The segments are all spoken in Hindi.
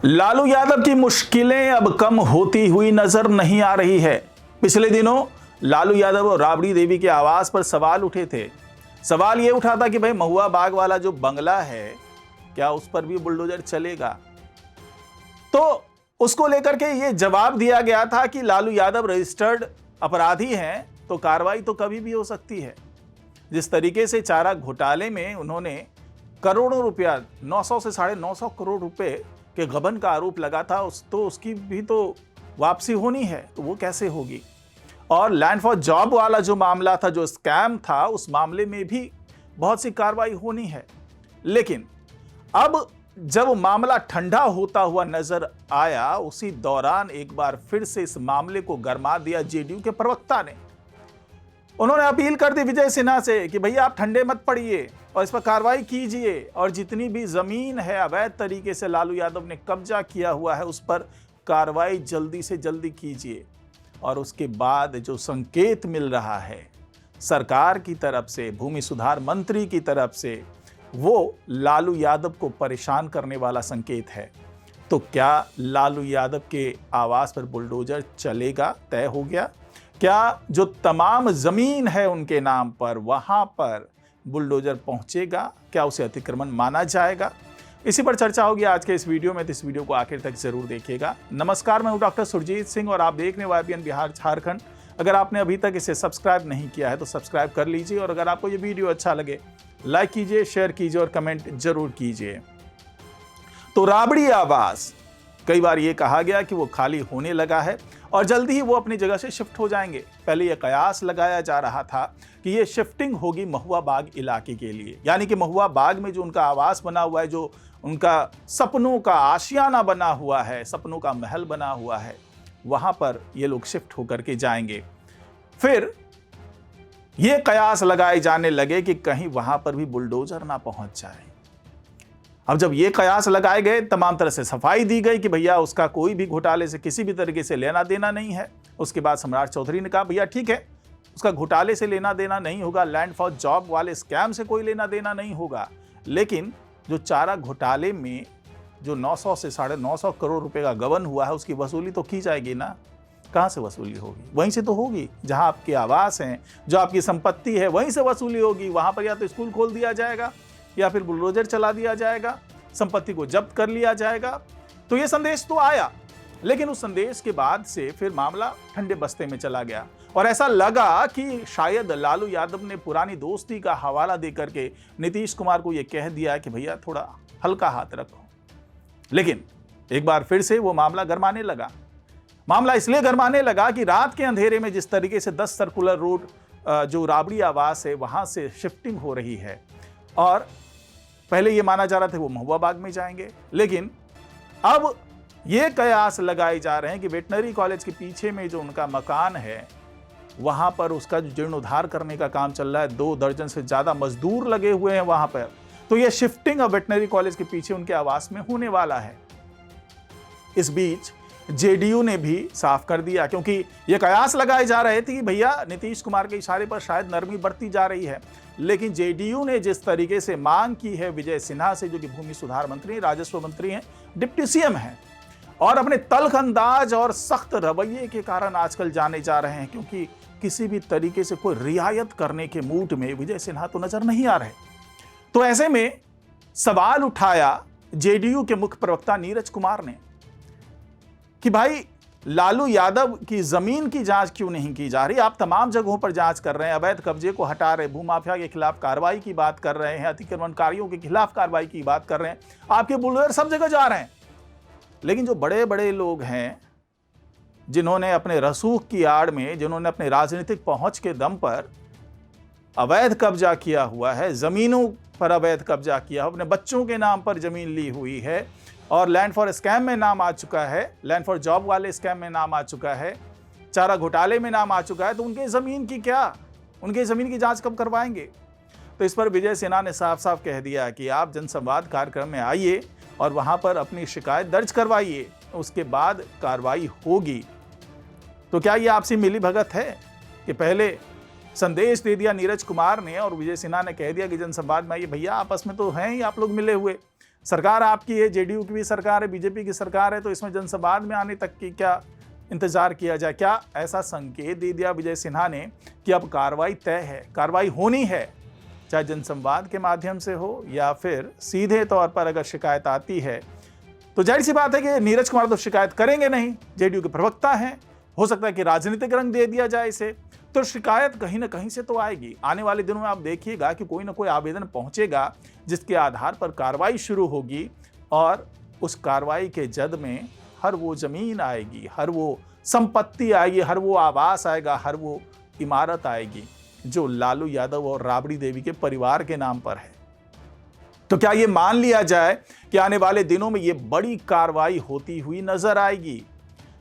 लालू यादव की मुश्किलें अब कम होती हुई नजर नहीं आ रही है। पिछले दिनों लालू यादव और राबड़ी देवी के आवास पर सवाल उठे थे। सवाल यह उठा था कि भाई महुआ बाग वाला जो बंगला है क्या उस पर भी बुलडोजर चलेगा। तो उसको लेकर के ये जवाब दिया गया था कि लालू यादव रजिस्टर्ड अपराधी हैं तो कार्रवाई तो कभी भी हो सकती है। जिस तरीके से चारा घोटाले में उन्होंने करोड़ों रुपया 900 से 950 करोड़ रुपए के गबन का आरोप लगा था, उसकी भी तो वापसी होनी है, तो वो कैसे होगी। और लैंड फॉर जॉब वाला जो मामला था, जो स्कैम था, उस मामले में भी बहुत सी कार्रवाई होनी है। लेकिन अब जब मामला ठंडा होता हुआ नजर आया, उसी दौरान एक बार फिर से इस मामले को गरमा दिया जेडीयू के प्रवक्ता ने। उन्होंने अपील कर दी विजय सिन्हा से कि भैया आप ठंडे मत पड़िए और इस पर कार्रवाई कीजिए, और जितनी भी जमीन है अवैध तरीके से लालू यादव ने कब्जा किया हुआ है उस पर कार्रवाई जल्दी से जल्दी कीजिए। और उसके बाद जो संकेत मिल रहा है सरकार की तरफ से, भूमि सुधार मंत्री की तरफ से, वो लालू यादव को परेशान करने वाला संकेत है। तो क्या लालू यादव के आवास पर बुलडोजर चलेगा? तय हो गया। क्या जो तमाम जमीन है उनके नाम पर, वहां पर बुलडोजर पहुंचेगा? क्या उसे अतिक्रमण माना जाएगा? इसी पर चर्चा होगी आज के इस वीडियो में, तो इस वीडियो को आखिर तक जरूर देखिएगा। नमस्कार, मैं हूं डॉक्टर सुरजीत सिंह और आप देख रहे हैं YBN बिहार झारखंड। अगर आपने अभी तक इसे सब्सक्राइब नहीं किया है तो सब्सक्राइब कर लीजिए, और अगर आपको ये वीडियो अच्छा लगे लाइक कीजिए, शेयर कीजिए और कमेंट जरूर कीजिए। तो राबड़ी आवास, कई बार ये कहा गया कि वो खाली होने लगा है और जल्दी ही वो अपनी जगह से शिफ्ट हो जाएंगे। पहले ये कयास लगाया जा रहा था कि ये शिफ्टिंग होगी महुआ बाग इलाके के लिए, यानी कि महुआ बाग में जो उनका आवास बना हुआ है, जो उनका सपनों का आशियाना बना हुआ है, सपनों का महल बना हुआ है, वहां पर ये लोग शिफ्ट होकर के जाएंगे। फिर ये कयास लगाए जाने लगे कि कहीं वहां पर भी बुलडोजर ना पहुंच जाए। अब जब ये कयास लगाए गए, तमाम तरह से सफाई दी गई कि भैया उसका कोई भी घोटाले से किसी भी तरीके से लेना देना नहीं है। उसके बाद सम्राट चौधरी ने कहा भैया ठीक है, उसका घोटाले से लेना देना नहीं होगा, लैंड फॉर जॉब वाले स्कैम से कोई लेना देना नहीं होगा, लेकिन जो चारा घोटाले में जो 900 से 950 करोड़ रुपए का गबन हुआ है उसकी वसूली तो की जाएगी ना। कहाँ से वसूली होगी? वहीं से तो होगी जहां आपके आवास हैं, जो आपकी संपत्ति है, वहीं से वसूली होगी। वहां पर या तो स्कूल खोल दिया जाएगा या फिर बुलडोजर चला दिया जाएगा, संपत्ति को जब्त कर लिया जाएगा। तो ये संदेश तो आया, लेकिन उस संदेश के बाद से फिर मामला ठंडे बस्ते में चला गया और ऐसा लगा कि शायद लालू यादव ने पुरानी दोस्ती का हवाला देकर के नीतीश कुमार को यह कह दिया कि भैया थोड़ा हल्का हाथ रखो। लेकिन एक बार फिर से वो मामला गरमाने लगा। मामला इसलिए गरमाने लगा कि रात के अंधेरे में जिस तरीके से 10 सर्कुलर रोड जो राबड़ी आवास है वहां से शिफ्टिंग हो रही है, और पहले ये माना जा रहा था वो महुआ बाग में जाएंगे, लेकिन अब ये कयास लगाए जा रहे हैं कि वेटनरी कॉलेज के पीछे में जो उनका मकान है वहां पर उसका जो जीर्णोद्धार करने का काम चल रहा है, 2 दर्जन से ज्यादा मजदूर लगे हुए हैं वहां पर। तो ये शिफ्टिंग अब वेटनरी कॉलेज के पीछे उनके आवास में होने वाला है। इस बीच जेडीयू ने भी साफ कर दिया, क्योंकि ये कयास लगाए जा रहे थे कि भैया नीतीश कुमार के इशारे पर शायद नरमी बरती जा रही है, लेकिन जेडीयू ने जिस तरीके से मांग की है विजय सिन्हा से, जो कि भूमि सुधार मंत्री, राजस्व मंत्री हैं, डिप्टी सीएम हैं, और अपने तल्ख अंदाज और सख्त रवैये के कारण आजकल जाने जा रहे हैं, क्योंकि किसी भी तरीके से कोई रियायत करने के मूड में विजय सिन्हा तो नजर नहीं आ रहे। तो ऐसे में सवाल उठाया जेडीयू के मुख्य प्रवक्ता नीरज कुमार ने कि भाई लालू यादव की जमीन की जांच क्यों नहीं की जा रही? आप तमाम जगहों पर जांच कर रहे हैं, अवैध कब्जे को हटा रहे, भूमाफिया के खिलाफ कार्रवाई की बात कर रहे हैं, अतिक्रमणकारियों के खिलाफ कार्रवाई की बात कर रहे हैं, आपके बुलडोजर सब जगह जा रहे हैं। लेकिन जो बड़े बड़े लोग हैं, जिन्होंने अपने रसूख की आड़ में, जिन्होंने अपने राजनीतिक पहुंच के दम पर अवैध कब्जा किया हुआ है, जमीनों पर अवैध कब्जा किया, अपने बच्चों के नाम पर जमीन ली हुई है, और लैंड फॉर स्कैम में नाम आ चुका है, लैंड फॉर जॉब वाले स्कैम में नाम आ चुका है, चारा घोटाले में नाम आ चुका है, तो उनके जमीन की क्या, उनके जमीन की जांच कब करवाएंगे? तो इस पर विजय सिन्हा ने साफ साफ कह दिया कि आप जनसंवाद कार्यक्रम में आइए और वहां पर अपनी शिकायत दर्ज करवाइए, उसके बाद कार्रवाई होगी। तो क्या ये आपसी मिली भगत है कि पहले संदेश दे दिया नीरज कुमार ने और विजय सिन्हा ने कह दिया कि जनसंवाद में आइए? भैया आपस में तो हैं ही आप लोग मिले हुए, सरकार आपकी है, जेडीयू की भी सरकार है, बीजेपी की सरकार है, तो इसमें जनसंवाद में आने तक की क्या इंतजार किया जाए? क्या ऐसा संकेत दे दिया विजय सिन्हा ने कि अब कार्रवाई तय है, कार्रवाई होनी है, चाहे जनसंवाद के माध्यम से हो या फिर सीधे तौर पर अगर शिकायत आती है तो जाहिर सी बात है कि नीरज कुमार तो शिकायत करेंगे नहीं, जेडीयू के प्रवक्ता हैं, हो सकता है कि राजनीतिक रंग दे दिया जाए इसे, तो शिकायत कहीं ना कहीं से तो आएगी। आने वाले दिनों में आप देखिएगा कि कोई ना कोई आवेदन पहुंचेगा जिसके आधार पर कार्रवाई शुरू होगी और उस कार्रवाई के जद में हर वो जमीन आएगी, हर वो संपत्ति आएगी, हर वो आवास आएगा, हर वो इमारत आएगी जो लालू यादव और राबड़ी देवी के परिवार के नाम पर है। तो क्या ये मान लिया जाए कि आने वाले दिनों में ये बड़ी कार्रवाई होती हुई नजर आएगी?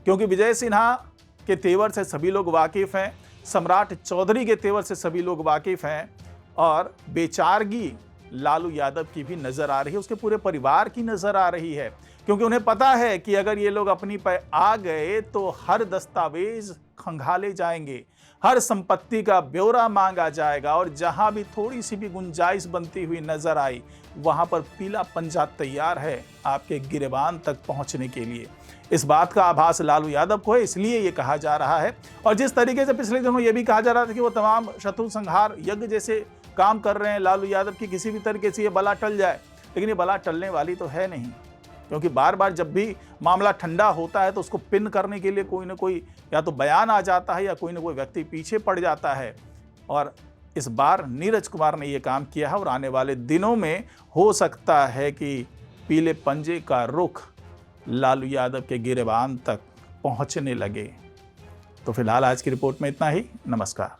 क्योंकि विजय सिन्हा के तेवर से सभी लोग वाकिफ हैं, सम्राट चौधरी के तेवर से सभी लोग वाकिफ हैं और बेचारगी लालू यादव की भी नजर आ रही है, उसके पूरे परिवार की नजर आ रही है, क्योंकि उन्हें पता है कि अगर ये लोग अपनी पे आ गए तो हर दस्तावेज खंगाले जाएंगे, हर संपत्ति का ब्यौरा मांगा जाएगा और जहां भी थोड़ी सी भी गुंजाइश बनती हुई नजर आई वहां पर पीला पंजा तैयार है आपके गिरेबान तक पहुंचने के लिए। इस बात का आभास लालू यादव को है, इसलिए ये कहा जा रहा है। और जिस तरीके से पिछले दिनों ये भी कहा जा रहा था कि वो तमाम शत्रु संहार यज्ञ जैसे काम कर रहे हैं लालू यादव की, किसी भी तरीके से ये बला टल जाए, लेकिन ये बला टलने वाली तो है नहीं, क्योंकि बार बार जब भी मामला ठंडा होता है तो उसको पिन करने के लिए कोई ना कोई या तो बयान आ जाता है या कोई ना कोई व्यक्ति पीछे पड़ जाता है। और इस बार नीरज कुमार ने ये काम किया है और आने वाले दिनों में हो सकता है कि पीले पंजे का रुख लालू यादव के गिरेबान तक पहुंचने लगे। तो फिलहाल आज की रिपोर्ट में इतना ही। नमस्कार।